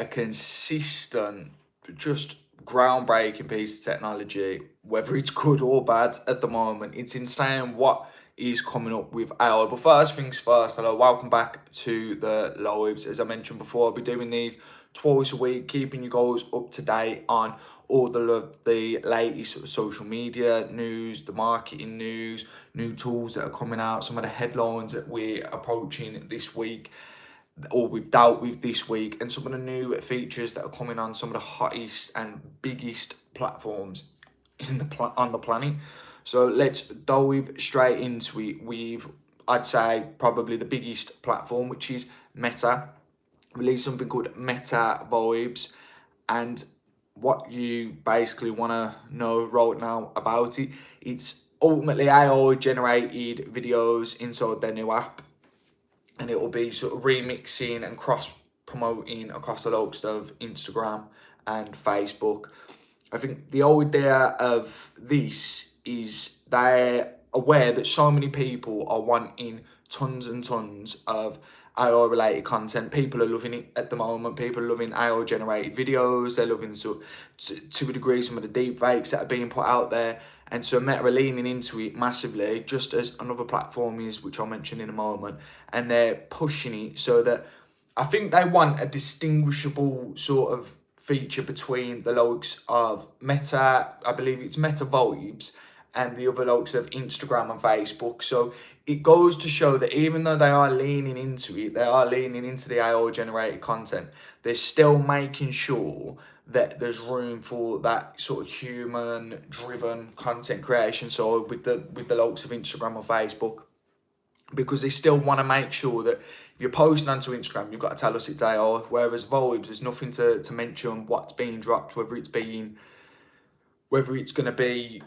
a consistent, just groundbreaking piece of technology, whether it's good or bad at the moment. It's insane what is coming up with AI. But first things first, hello, welcome back to the lives. As I mentioned before, I'll be doing these twice a week, keeping you guys up to date on all the latest sort of social media news, the marketing news, new tools that are coming out, some of the headlines that we're approaching this week or we've dealt with this week, and some of the new features that are coming on some of the hottest and biggest platforms in on the planet. So let's dive straight into it with, I'd say, probably the biggest platform, which is Meta. Released something called Meta Vibes, and what you basically want to know right now about it, it's ultimately AI generated videos inside their new app, and it will be sort of remixing and cross promoting across the likes of Instagram and Facebook. I think the idea of this is they're aware that so many people are wanting tons and tons of AI related content. People are loving it at the moment. People are loving AI generated videos. They're loving, so to a degree, some of the deep fakes that are being put out there. And so Meta are leaning into it massively, just as another platform is, which I'll mention in a moment. And they're pushing it so that I think they want a distinguishable sort of feature between the likes of Meta, I believe it's Meta Vibes, and the other likes of Instagram and Facebook. So it goes to show that even though they are leaning into it, they are leaning into the AI generated content, they're still making sure that there's room for that sort of human driven content creation. So with the likes of Instagram or Facebook, because they still want to make sure that if you're posting onto Instagram, you've got to tell us it's AI. Whereas Vibes, there's nothing to mention what's being dropped, whether it's going to be,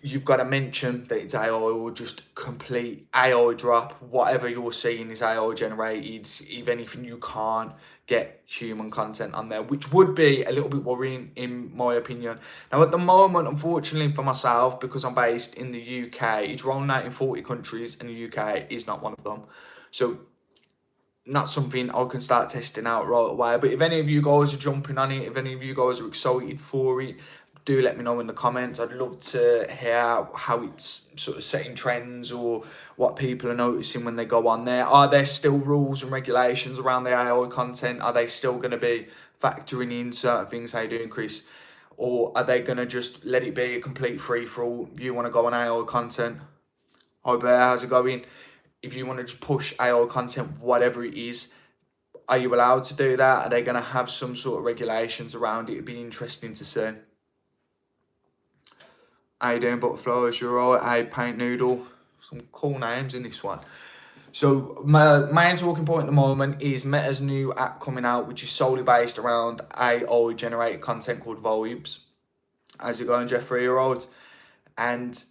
you've got to mention that it's AI or just complete AI drop. Whatever you're seeing is AI generated. If anything, you can't get human content on there, which would be a little bit worrying in my opinion. Now, at the moment, unfortunately for myself, because I'm based in the UK, it's rolling out in 40 countries and the UK is not one of them. So not something I can start testing out right away. But if any of you guys are jumping on it, if any of you guys are excited for it, do let me know in the comments. I'd love to hear how it's sort of setting trends or what people are noticing when they go on there. Are there still rules and regulations around the AI content? Are they still going to be factoring in certain things? How you doing, Chris? Or are they going to just let it be a complete free-for-all? You want to go on AI content? Hi Bear, how's it going? If you want to just push AI content, whatever it is, are you allowed to do that? Are they going to have some sort of regulations around it? It'd be interesting to see. How you doing, Butterflies? You're right. Hey, Paint Noodle. Some cool names in this one. So my main talking point at the moment is Meta's new app coming out, which is solely based around AI generated content called Vibes. How's it going, Jeffrey? You're right. And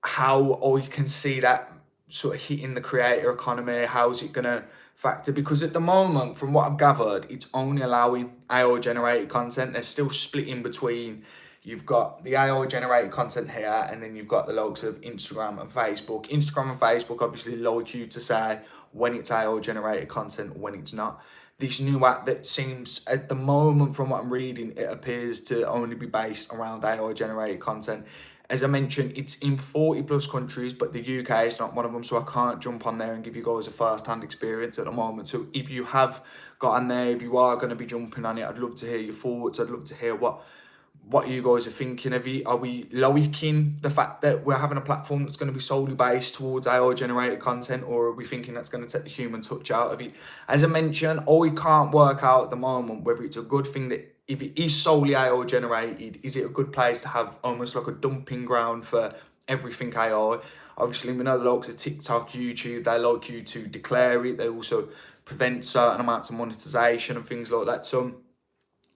how I can see that sort of hitting the creator economy. How's it going to factor? Because at the moment, from what I've gathered, it's only allowing AI generated content. They're still splitting between, you've got the AI generated content here, and then you've got the likes of Instagram and Facebook. Instagram and Facebook obviously like you to say when it's AI generated content, when it's not. This new app that seems, at the moment, from what I'm reading, it appears to only be based around AI generated content. As I mentioned, it's in 40 plus countries, but the UK is not one of them, so I can't jump on there and give you guys a first-hand experience at the moment. So if you have got on there, if you are going to be jumping on it, I'd love to hear your thoughts. I'd love to hear what you guys are thinking of it. Are we liking the fact that we're having a platform that's going to be solely based towards AI generated content, or are we thinking that's going to take the human touch out of it? As I mentioned, we can't work out at the moment whether it's a good thing that, if it is solely AI generated, is it a good place to have almost like a dumping ground for everything AI? Obviously, we know the likes of TikTok, YouTube, they like you to declare it. They also prevent certain amounts of monetization and things like that. So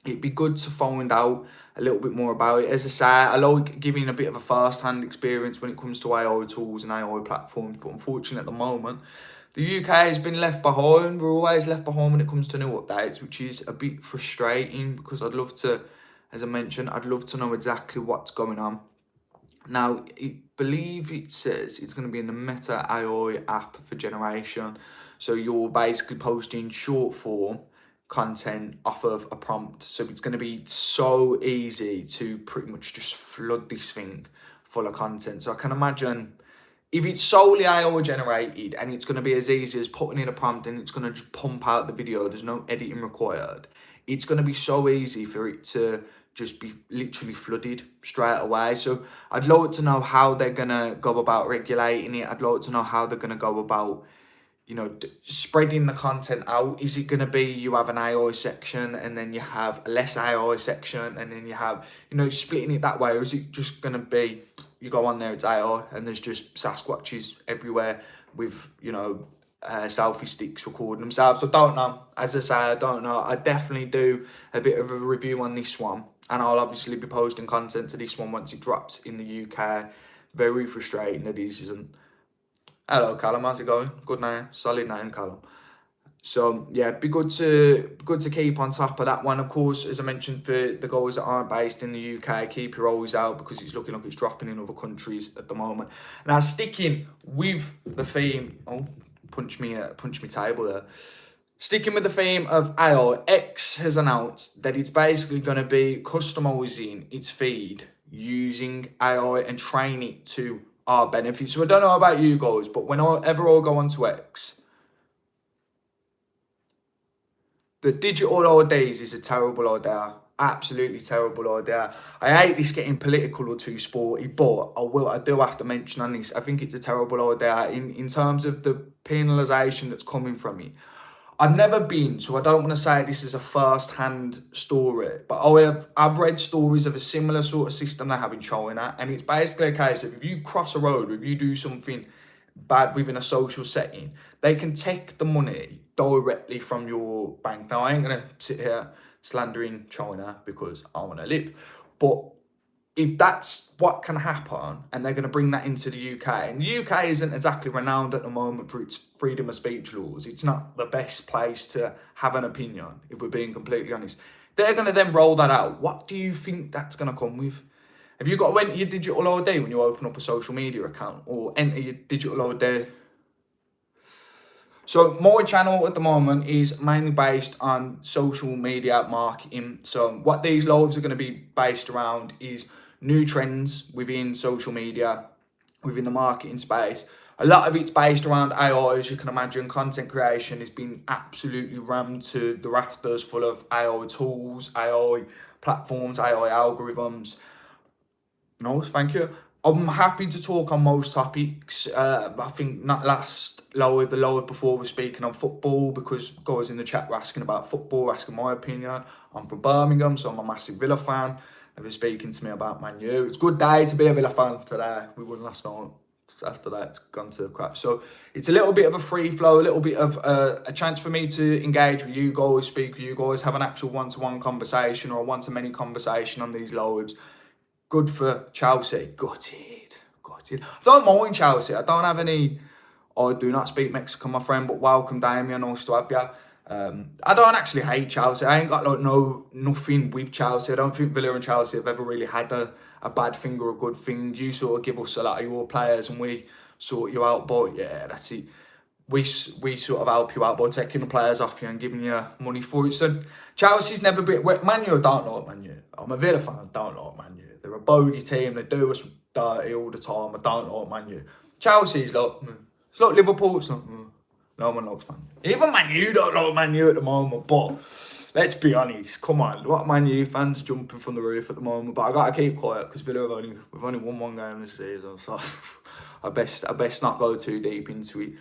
it'd be good to find out a little bit more about it. As I say, I like giving a bit of a first-hand experience when it comes to AI tools and AI platforms, but unfortunately at the moment, the UK has been left behind. We're always left behind when it comes to new updates, which is a bit frustrating because I'd love to, as I mentioned, I'd love to know exactly what's going on. Now, I believe it says it's going to be in the Meta AI app for generation. So you're basically posting short form content off of a prompt. So it's going to be so easy to pretty much just flood this thing full of content. So I can imagine if it's solely AI generated and it's going to be as easy as putting in a prompt and it's going to just pump out the video, there's no editing required, it's going to be so easy for it to just be literally flooded straight away. So I'd love to know how they're going to go about regulating it. I'd love to know how they're going to go about, you know, spreading the content out. Is it going to be you have an AI section and then you have a less AI section and then you have, you know, splitting it that way? Or is it just going to be, you go on there, it's AI and there's just Sasquatches everywhere with, you know, selfie sticks recording themselves? I don't know. As I say, I don't know. I definitely do a bit of a review on this one, and I'll obviously be posting content to this one once it drops in the UK. Very frustrating that this isn't. Hello, Callum. How's it going? Good name, solid name, Callum. So yeah, be good to keep on top of that one. Of course, as I mentioned, for the guys that aren't based in the UK, keep your eyes out because it's looking like it's dropping in other countries at the moment. Now, sticking with the theme, punch me table there. Sticking with the theme of AI, X has announced that it's basically going to be customizing its feed using AI and train it to our benefit. So I don't know about you guys, but whenever I go onto X, the digital IDs is a terrible idea. Absolutely terrible idea. I hate this getting political or too sporty, but I do have to mention on this, I think it's a terrible idea in terms of the penalisation that's coming from it. I've never been, so I don't want to say this is a first-hand story, but I've read stories of a similar sort of system they have in China, and it's basically a case of if you cross a road, if you do something bad within a social setting, they can take the money directly from your bank. Now, I ain't going to sit here slandering China because I want to live, but if that's what can happen and they're going to bring that into the UK, and the UK isn't exactly renowned at the moment for its freedom of speech laws, it's not the best place to have an opinion, if we're being completely honest. They're going to then roll that out. What do you think that's going to come with? Have you got to enter your digital ID when you open up a social media account, or enter your digital ID? So my channel at the moment is mainly based on social media marketing. So what these lives are going to be based around is new trends within social media, within the marketing space. A lot of it's based around AI, as you can imagine. Content creation has been absolutely rammed to the rafters, full of AI tools, AI platforms, AI algorithms. No, thank you. I'm happy to talk on most topics. I think not the live before was speaking on football because guys in the chat were asking about football, asking my opinion. I'm from Birmingham, so I'm a massive Villa fan. They were speaking to me about Man U. It's a good day to be a Villa fan today. We won last night. After that, it's gone to crap. So it's a little bit of a free flow, a little bit of a chance for me to engage with you guys, speak with you guys, have an actual one-to-one conversation or a one-to-many conversation on these lives. Good for Chelsea. Gutted. I don't mind Chelsea. I don't have any... I do not speak Mexican, my friend, but welcome, Damien. Nice to have you. I don't actually hate Chelsea. I ain't got nothing with Chelsea. I don't think Villa and Chelsea have ever really had a bad thing or a good thing. You sort of give us a lot of your players and we sort you out. But yeah, that's it. We sort of help you out by taking the players off you and giving you money for it. So Chelsea's never been... Man U, I don't like Man U. I'm a Villa fan, I don't like Man U. They're a bogey team. They do us dirty all the time. I don't like Man U. Chelsea's like... It's like Liverpool. It's like... No one likes Man U. Even Man U don't like Man U at the moment, but let's be honest. Come on, what Man U fans jumping from the roof at the moment? But I gotta keep quiet because Villa we've only won one game this season, so I best not go too deep into it.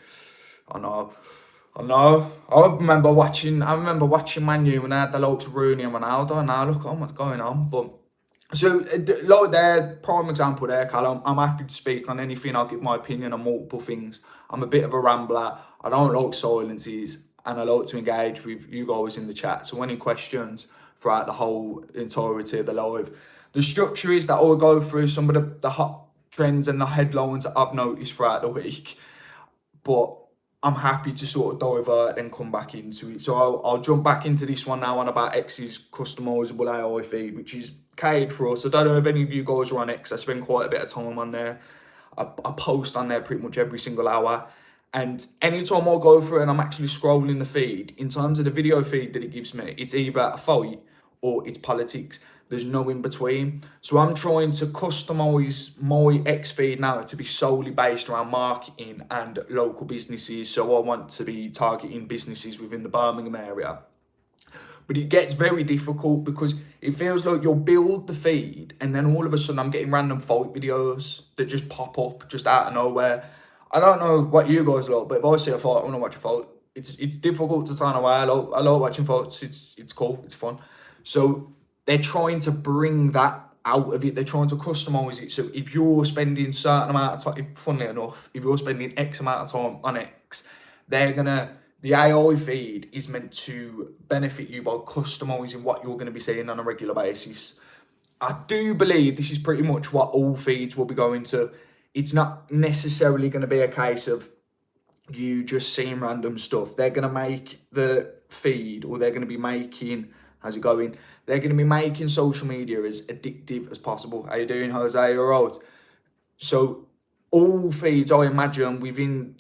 I know. I remember watching Man U when they had the likes of Rooney and Ronaldo, and now look at what's going on. But so, like there, prime example there, Callum. I'm happy to speak on anything. I'll give my opinion on multiple things. I'm a bit of a rambler. I don't like silences, and I like to engage with you guys in the chat. So any questions throughout the whole entirety of the live. The structure is that I'll go through some of the hot trends and the headlines that I've noticed throughout the week. But I'm happy to sort of divert and come back into it. So I'll jump back into this one now on about X's customizable AI feed, which is catered for us. I don't know if any of you guys are on X. I spend quite a bit of time on there. I post on there pretty much every single hour. And anytime I go through and I'm actually scrolling the feed, in terms of the video feed that it gives me, it's either a fight or it's politics. There's no in between. So I'm trying to customize my X feed now to be solely based around marketing and local businesses. So I want to be targeting businesses within the Birmingham area. But it gets very difficult because it feels like you'll build the feed and then all of a sudden I'm getting random fight videos that just pop up just out of nowhere. I don't know what you guys like, but if I see a fight, I want to watch a fight. It's difficult to turn away. I like watching fights. It's cool. It's fun. So they're trying to bring that out of it. They're trying to customize it. So if you're spending certain amount of time, funnily enough, if you're spending X amount of time on X, the AI feed is meant to benefit you by customizing what you're going to be seeing on a regular basis. I do believe this is pretty much what all feeds will be going to. It's not necessarily going to be a case of you just seeing random stuff. They're going to make the feed, or they're going to be making, how's it going? They're going to be making social media as addictive as possible. How you doing, Jose? All right. So all feeds, I imagine, within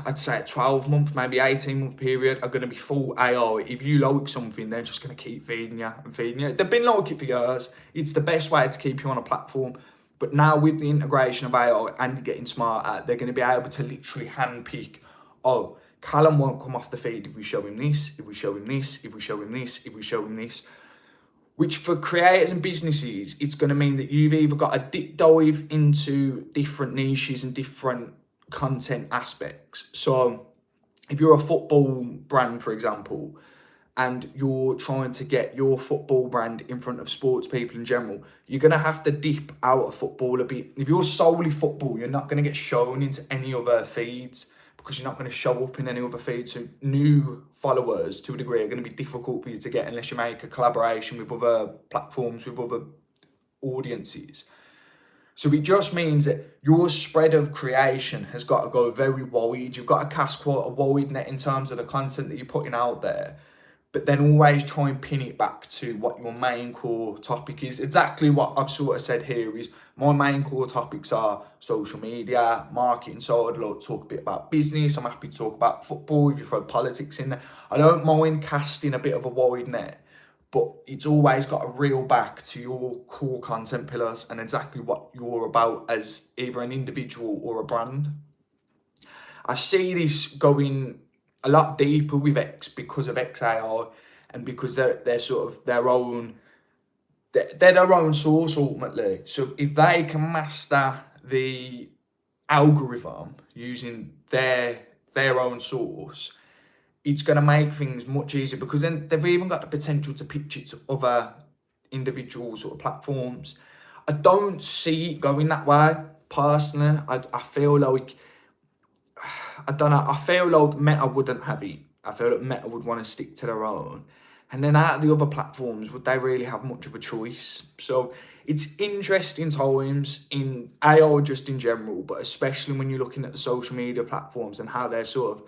I'd say a 12-month, maybe 18-month period are going to be full AI. If you like something, they're just going to keep feeding you and feeding you. They've been like it for years. It's the best way to keep you on a platform. But now with the integration of AI and getting smarter, they're going to be able to literally handpick, oh, Callum won't come off the feed if we show him this, if we show him this, if we show him this, if we show him this. Which for creators and businesses, it's going to mean that you've either got a deep dive into different niches and different content aspects. So if you're a football brand, for example, and you're trying to get your football brand in front of sports people in general, you're going to have to dip out of football a bit. If you're solely football, you're not going to get shown into any other feeds because you're not going to show up in any other feeds. So new followers, to a degree, are going to be difficult for you to get unless you make a collaboration with other platforms, with other audiences. So it just means that your spread of creation has got to go very wide. You've got to cast quite a wide net in terms of the content that you're putting out there, but then always try and pin it back to what your main core topic is. Exactly what I've sort of said here is my main core topics are social media, marketing. So I'd like to talk a bit about business. I'm happy to talk about football if you throw politics in there. I don't mind casting a bit of a wide net, but it's always got to reel back to your core content pillars and exactly what you're about as either an individual or a brand. I see this going a lot deeper with X because of XAI and because they're sort of their own source ultimately. So if they can master the algorithm using their own source, it's going to make things much easier because then they've even got the potential to pitch it to other individual sort of platforms. I don't see it going that way personally. I feel like, I don't know, I feel like Meta wouldn't have it. I feel like Meta would want to stick to their own. And then out of the other platforms, would they really have much of a choice? So it's interesting times in AI just in general, but especially when you're looking at the social media platforms and how they're sort of,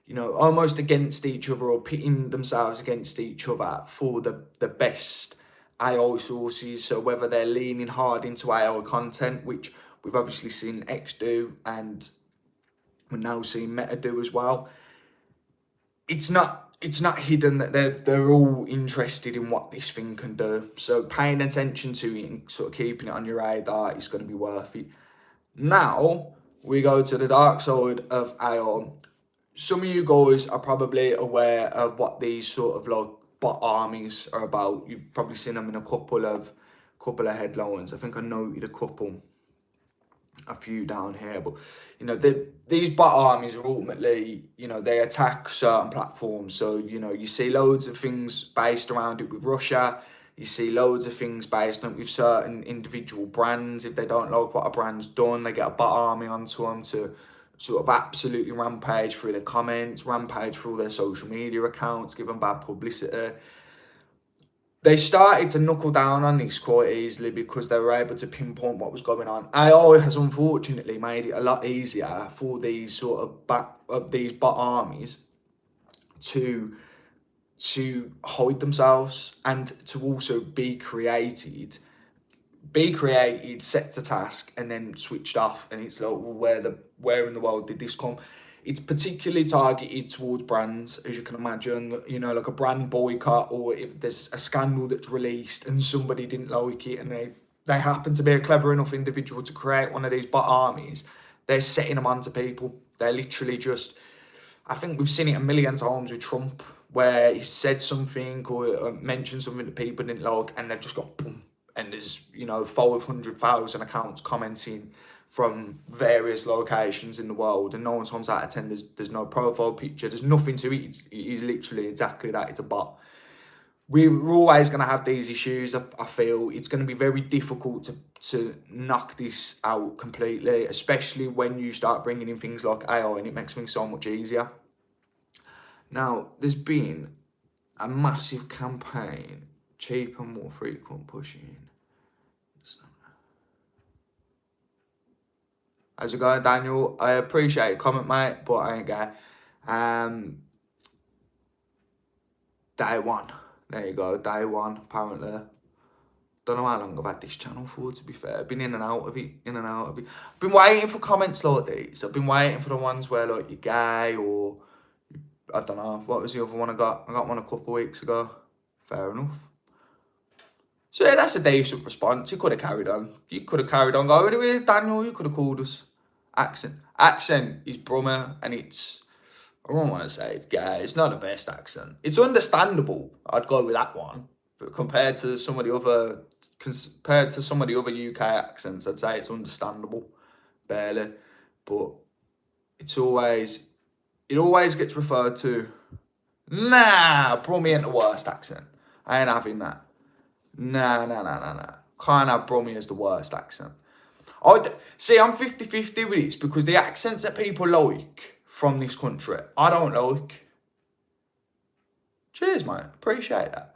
you know, almost against each other or pitting themselves against each other for the best AI sources. So whether they're leaning hard into AI content, which we've obviously seen X do, and we're now seeing Meta do as well. It's not hidden that they're all interested in what this thing can do. So paying attention to it and sort of keeping it on your radar is going to be worth it. Now we go to the dark side of AI. Some of you guys are probably aware of what these sort of like bot armies are about. You've probably seen them in a couple of headlines. I think I noted a few down here, but you know, these bot armies are ultimately, you know, they attack certain platforms. So you know, you see loads of things based around it with Russia. You see loads of things based on it with certain individual brands. If they don't like what a brand's done, they get a bot army onto them to sort of absolutely rampage through their comments, rampage through their social media accounts, give them bad publicity. They started to knuckle down on this quite easily because they were able to pinpoint what was going on. AI has unfortunately made it a lot easier for these sort of these bot armies to hide themselves and to also be created, set to task, and then switched off. And it's like, well, where in the world did this come? It's particularly targeted towards brands, as you can imagine, you know, like a brand boycott, or if there's a scandal that's released and somebody didn't like it and they happen to be a clever enough individual to create one of these bot armies, they're setting them onto people. They're literally just, I think we've seen it a million times with Trump, where he said something or mentioned something that people didn't like, and they've just got boom, and there's, you know, 500,000 accounts commenting from various locations in the world, and 9 times out of 10 there's no profile picture, there's nothing to it. It's literally exactly that. It's a bot. We're always going to have these issues. I feel it's going to be very difficult to knock this out completely, especially when you start bringing in things like AI, and it makes things so much easier. Now, there's been a massive campaign, cheap and more frequent pushing. How's it going, Daniel? I appreciate your comment, mate, but I ain't gay. Day one. There you go, day one, apparently. Don't know how long I've had this channel for, to be fair. I've been in and out of it. I've been waiting for comments like these. I've been waiting for the ones where, like, you're gay, or I don't know. What was the other one I got? I got one a couple of weeks ago. Fair enough. So yeah, that's a decent response. You could have carried on. You could have carried on going with Daniel. You could have called us. Accent is Brummer, and it's, I don't want to say it's gay. It's not the best accent. It's understandable. I'd go with that one. But compared to some of the other UK accents, I'd say it's understandable, barely. But it always gets referred to. Nah, Brummy ain't the worst accent. I ain't having that. Nah. Can't have Brummy as the worst accent. See, I'm 50-50 with this, because the accents that people like from this country, I don't like. Cheers, mate. Appreciate that.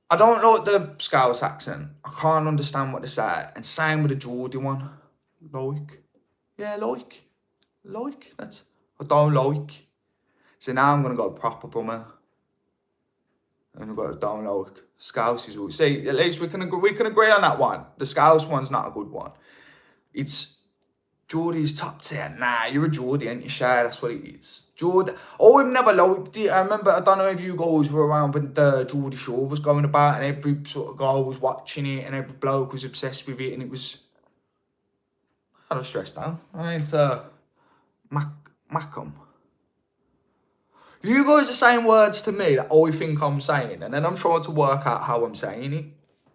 I don't like the Scouse accent. I can't understand what they say. And same with the Geordie one. Like. Yeah, like. That's, I don't like. So now I'm going to go proper Brummer. And I've got don't like. Scouse is all. See, at least we can agree on that one. The Scouse one's not a good one. It's Geordie's top tier. Nah, you're a Geordie, ain't you, Shay? That's what it is. Geordie. Oh, I've never liked it. I remember, I don't know if you guys were around when the Geordie Show was going about, and every sort of guy was watching it, and every bloke was obsessed with it, and it was, I was stressed out. I ain't Mackham. You guys are saying words to me that I think I'm saying, and then I'm trying to work out how I'm saying it.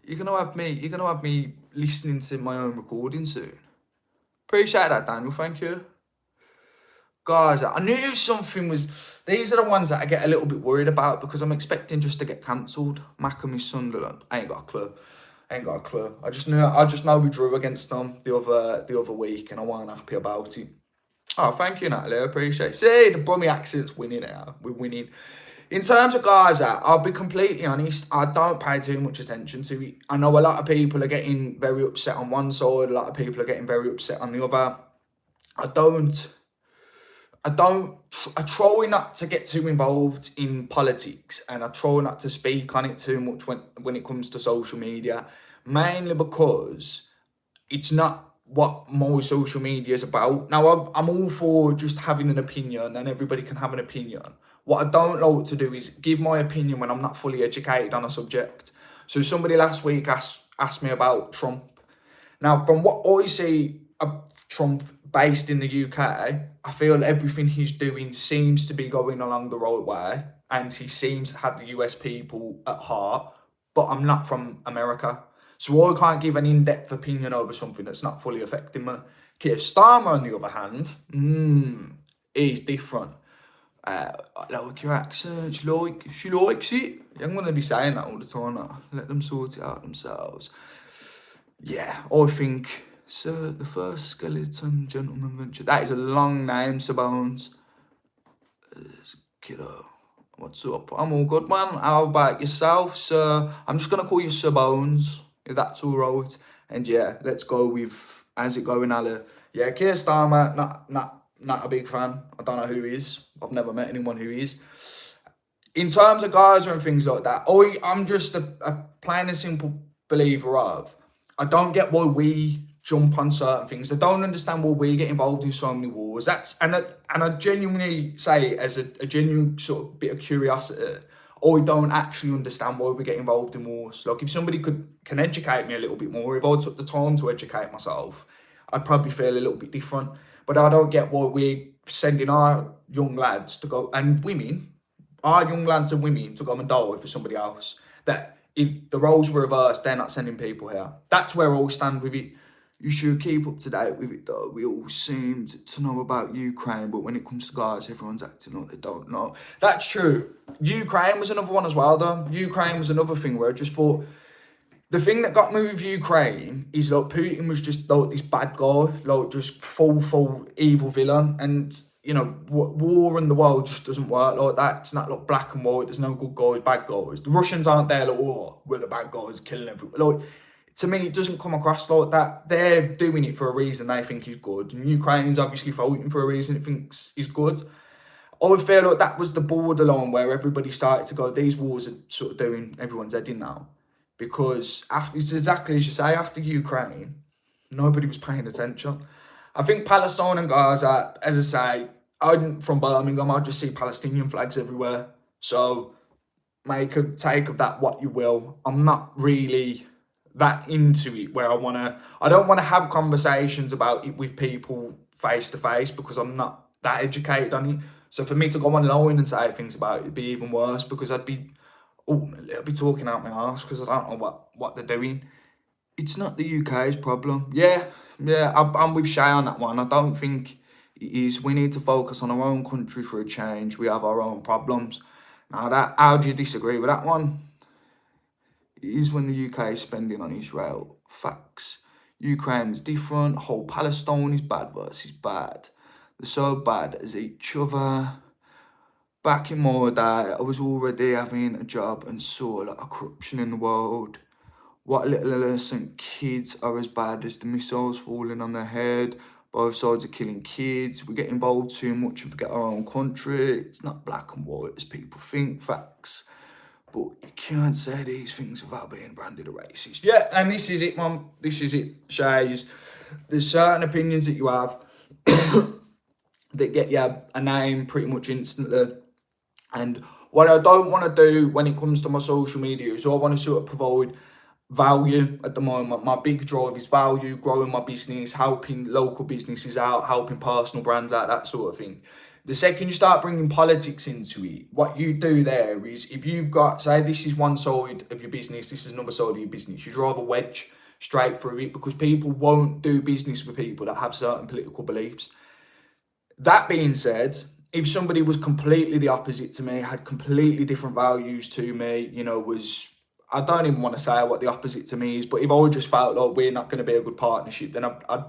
You're gonna have me listening to my own recording soon. Appreciate that, Daniel. Thank you. Guys, I knew something was... These are the ones that I get a little bit worried about, because I'm expecting just to get cancelled. Mackham is Sunderland. I ain't got a clue. I just know we drew against them the other week, and I wasn't happy about it. Oh, thank you, Natalie. I appreciate it. See, the Brummy accent's winning now. We're winning. In terms of Gaza, I'll be completely honest, I don't pay too much attention to it. I know a lot of people are getting very upset on one side, a lot of people are getting very upset on the other. I try not to get too involved in politics, and I try not to speak on it too much when it comes to social media, mainly because it's not what my social media is about. Now, I'm all for just having an opinion, and everybody can have an opinion. What I don't like to do is give my opinion when I'm not fully educated on a subject. So somebody last week asked me about Trump. Now, from what I see of Trump based in the UK, I feel everything he's doing seems to be going along the right way, and he seems to have the US people at heart, but I'm not from America. So I can't give an in-depth opinion over something that's not fully affecting me. Keir Starmer, on the other hand, is different. I like your accent, she likes it. I'm going to be saying that all the time now. Let them sort it out themselves. Yeah, I think, Sir, the first skeleton gentleman venture. That is a long name, Sir Bones. Kiddo, what's up? I'm all good, man. How about yourself, sir? I'm just going to call you Sir Bones, if that's all right. And yeah, let's go with, how's it going, Ali? Yeah, Keir Starmer, not a big fan. I don't know who he is. I've never met anyone who is. In terms of Gaza and things like that, I'm just a plain and simple believer of, I don't get why we jump on certain things. They don't understand why we get involved in so many wars. And I genuinely say, as a genuine sort of bit of curiosity, I don't actually understand why we get involved in wars. Like, if somebody can educate me a little bit more, if I took the time to educate myself, I'd probably feel a little bit different. But I don't get why we're sending our young lads to go, and women, our young lads and women, to go and die for somebody else. That if the roles were reversed, they're not sending people here. That's where I stand with it. You should keep up to date with it, though. We all seem to know about Ukraine, but when it comes to guys, everyone's acting like they don't know. That's true. Ukraine was another one as well, though. Ukraine was another thing where I just thought, the thing that got me with Ukraine is like Putin was just like this bad guy, like just full evil villain. And, you know, war in the world just doesn't work like that. It's not like black and white. There's no good guys, bad guys. The Russians aren't there like, oh, we're the bad guys killing everyone. Like, to me, it doesn't come across like that. They're doing it for a reason they think is good. And Ukraine's obviously fighting for a reason it thinks is good. I would feel like that was the borderline where everybody started to go, these wars are sort of doing everyone's head in now. Because after, it's exactly as you say, after Ukraine, nobody was paying attention. I think Palestine and Gaza, as I say, I'm from Birmingham, I just see Palestinian flags everywhere. So make a take of that what you will. I'm not really that into it where I don't want to have conversations about it with people face to face because I'm not that educated on it. So for me to go online and say things about it would be even worse because I'd be talking out my arse because I don't know what they're doing. It's not the UK's problem. Yeah, I'm with Shay on that one. I don't think it is. We need to focus on our own country for a change. We have our own problems. Now, how do you disagree with that one? It is when the UK is spending on Israel. Facts. Ukraine is different. Whole Palestine is bad versus bad. They're so bad as each other. Back in my day, I was already having a job and saw a lot of corruption in the world. What little innocent kids are as bad as the missiles falling on their head. Both sides are killing kids. We get involved too much and forget our own country. It's not black and white as people think. Facts. But you can't say these things without being branded a racist. Yeah, and this is it, Mum. This is it, Shays. There's certain opinions that you have that get you a name pretty much instantly. And what I don't want to do when it comes to my social media is I want to sort of provide value at the moment. My big drive is value, growing my business, helping local businesses out, helping personal brands out, that sort of thing. The second you start bringing politics into it, what you do there is if you've got, say this is one side of your business, this is another side of your business, you drive a wedge straight through it because people won't do business with people that have certain political beliefs. That being said, if somebody was completely the opposite to me, had completely different values to me, you know, I don't even want to say what the opposite to me is, but if I just felt like we're not going to be a good partnership, then I'd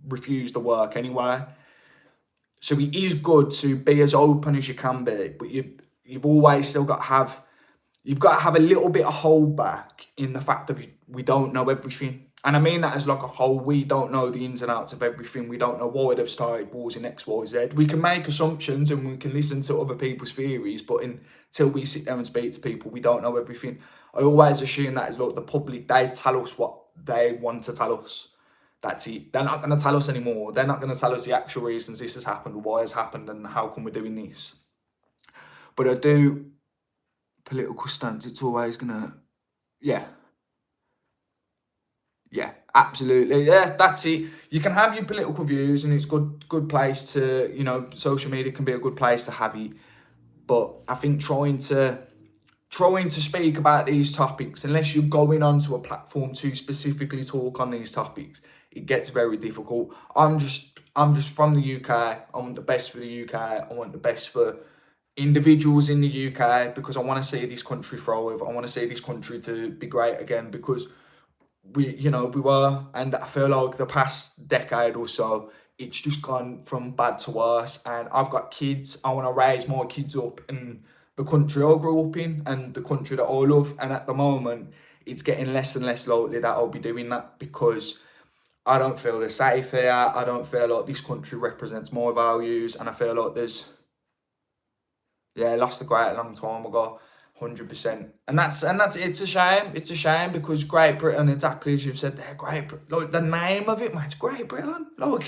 refuse the work anyway. So it is good to be as open as you can be, but you've always still got to have, you've got to have a little bit of holdback in the fact that we don't know everything. And I mean that as like a whole. We don't know the ins and outs of everything. We don't know why they've started wars in X, Y, Z. We can make assumptions and we can listen to other people's theories, but until we sit down and speak to people, we don't know everything. I always assume that is like the public, they tell us what they want to tell us. That's it. They're not going to tell us anymore. They're not going to tell us the actual reasons this has happened, why has happened, and how come we're doing this. But I do, political stance, it's always going to, yeah, absolutely. Yeah, that's it. You can have your political views and it's good place to, you know, social media can be a good place to have it. But I think trying to speak about these topics, unless you're going onto a platform to specifically talk on these topics, it gets very difficult. I'm just from the UK. I want the best for the UK. I want the best for individuals in the UK because I want to see this country thrive. I want to see this country to be great again because we were, and I feel like the past decade or so, it's just gone from bad to worse. And I've got kids. I want to raise my kids up in the country I grew up in and the country that I love. And at the moment, it's getting less and less likely that I'll be doing that because I don't feel as safe here. I don't feel like this country represents my values. And I feel like lost a great long time ago. 100%. And that's it's a shame. It's a shame because Great Britain, exactly as you've said there, like the name of it, man, it's Great Britain. Like,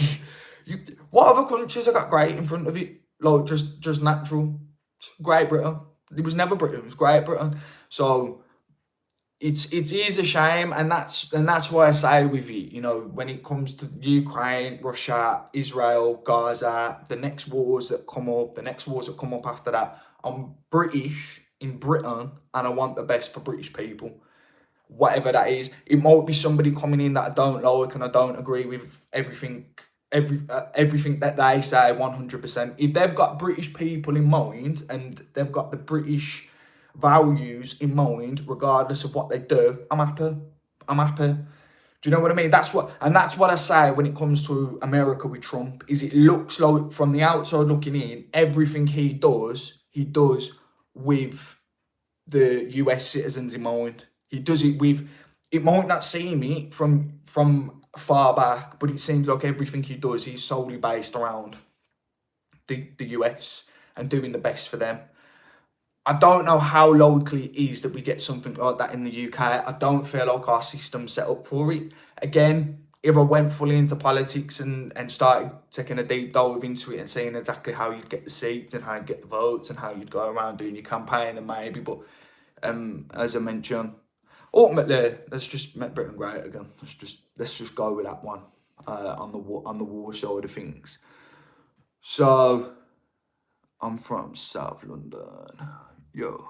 what other countries have got great in front of it? Like, just natural. Great Britain. It was never Britain. It was Great Britain. So it is a shame, and that's why I say with it, you know, when it comes to Ukraine, Russia, Israel, Gaza, the next wars that come up after that, I'm British in Britain, and I want the best for British people, whatever that is. It might be somebody coming in that I don't like and I don't agree with everything that they say 100%. If they've got British people in mind and they've got the British values in mind, regardless of what they do, I'm happy. Do you know what I mean? That's what I say when it comes to America with Trump, is it looks like from the outside looking in, everything he does with the US citizens in mind. He does it with, it might not seem it from far back, but it seems like everything he does is solely based around the US and doing the best for them. I don't know how likely it is that we get something like that in the UK. I don't feel like our system's set up for it. Again, if I went fully into politics and started taking a deep dive into it and seeing exactly how you'd get the seats and how you'd get the votes and how you'd go around doing your campaign, and maybe, but as I mentioned, ultimately, let's just make Britain great again. Let's just go with that one on the war side of things. So, I'm from South London. Yo,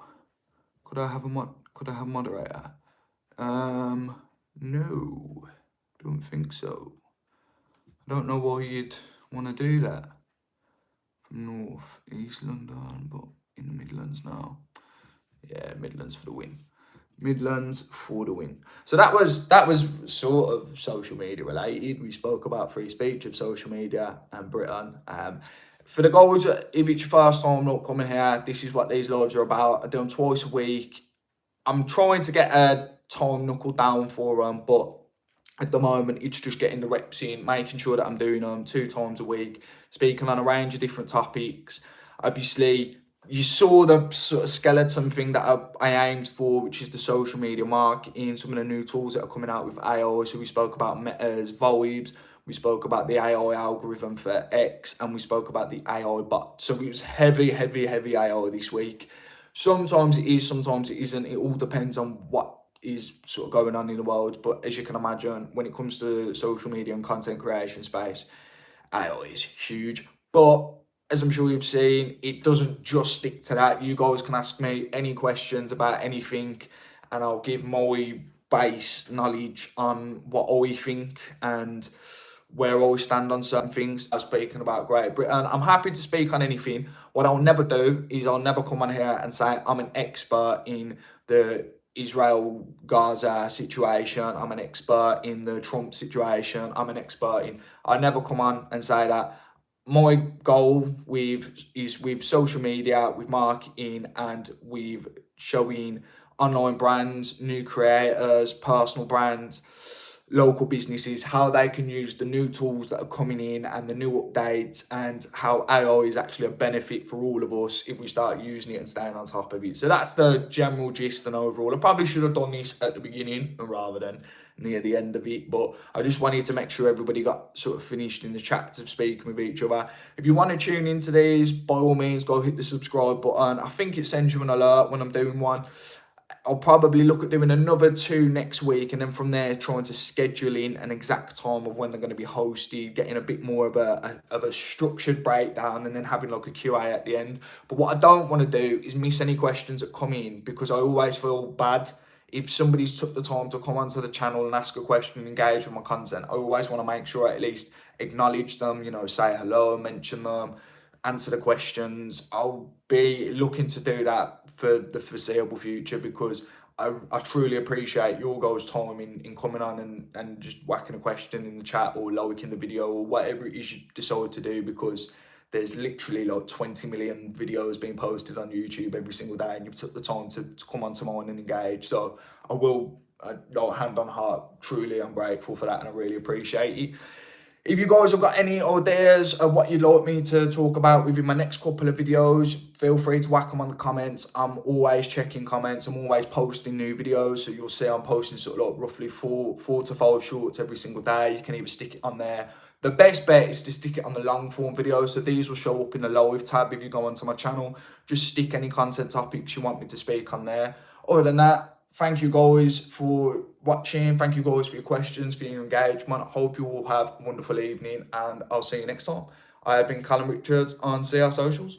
could I have a moderator? No, don't think so. I don't know why you'd want to do that. From North East London, but in the Midlands now. Yeah, Midlands for the win. Midlands for the win. So that was sort of social media related. We spoke about free speech of social media and Britain. For the guys, if it's your first time not coming here, this is what these lives are about. I do them twice a week. I'm trying to get a time knuckled down for them, but at the moment, it's just getting the reps in, making sure that I'm doing them 2 times a week, speaking on a range of different topics. Obviously, you saw the sort of skeleton thing that I aimed for, which is the social media marketing, some of the new tools that are coming out with AI. So we spoke about Meta's Vibes, we spoke about the AI algorithm for X, and we spoke about the AI bot. So it was heavy AI this week. Sometimes it is, sometimes it isn't. It all depends on what is sort of going on in the world. But as you can imagine, when it comes to social media and content creation space, AI is huge. But as I'm sure you've seen, it doesn't just stick to that. You guys can ask me any questions about anything, and I'll give my base knowledge on what I think and where I stand on certain things. I'm speaking about Great Britain. I'm happy to speak on anything. What I'll never do is I'll never come on here and say I'm an expert in the Israel-Gaza situation. I'm an expert in the Trump situation. I'm an expert in... I never come on and say that. My goal is with social media, with marketing, and with showing online brands, new creators, personal brands, local businesses, how they can use the new tools that are coming in and the new updates, and how AI is actually a benefit for all of us if we start using it and staying on top of it. So that's the general gist and overall. I probably should have done this at the beginning rather than near the end of it, but I just wanted to make sure everybody got sort of finished in the chats of speaking with each other. If you want to tune into these, by all means, go hit the subscribe button. I think it sends you an alert when I'm doing one. I'll probably look at doing another 2 next week, and then from there trying to schedule in an exact time of when they're going to be hosted, getting a bit more of a structured breakdown, and then having like a QA at the end. But what I don't want to do is miss any questions that come in, because I always feel bad if somebody's took the time to come onto the channel and ask a question and engage with my content. I always want to make sure I at least acknowledge them, you know, say hello, mention them, answer the questions. I'll be looking to do that for the foreseeable future, because I truly appreciate your guys' time in coming on and just whacking a question in the chat or liking the video or whatever it is you decide to do, because there's literally like 20 million videos being posted on YouTube every single day, and you've took the time to come onto mine and engage. So I will, hand on heart, truly I'm grateful for that, and I really appreciate it. If you guys have got any ideas of what you'd like me to talk about within my next couple of videos, feel free to whack them on the comments. I'm always checking comments. I'm always posting new videos. So you'll see I'm posting sort of like roughly four to five shorts every single day. You can either stick it on there. The best bet is to stick it on the long form videos. So these will show up in the live tab if you go onto my channel. Just stick any content topics you want me to speak on there. Other than that, thank you guys for watching. Thank you guys for your questions, for your engagement. I hope you all have a wonderful evening, and I'll see you next time. I have been Callum Richards on CR Socials.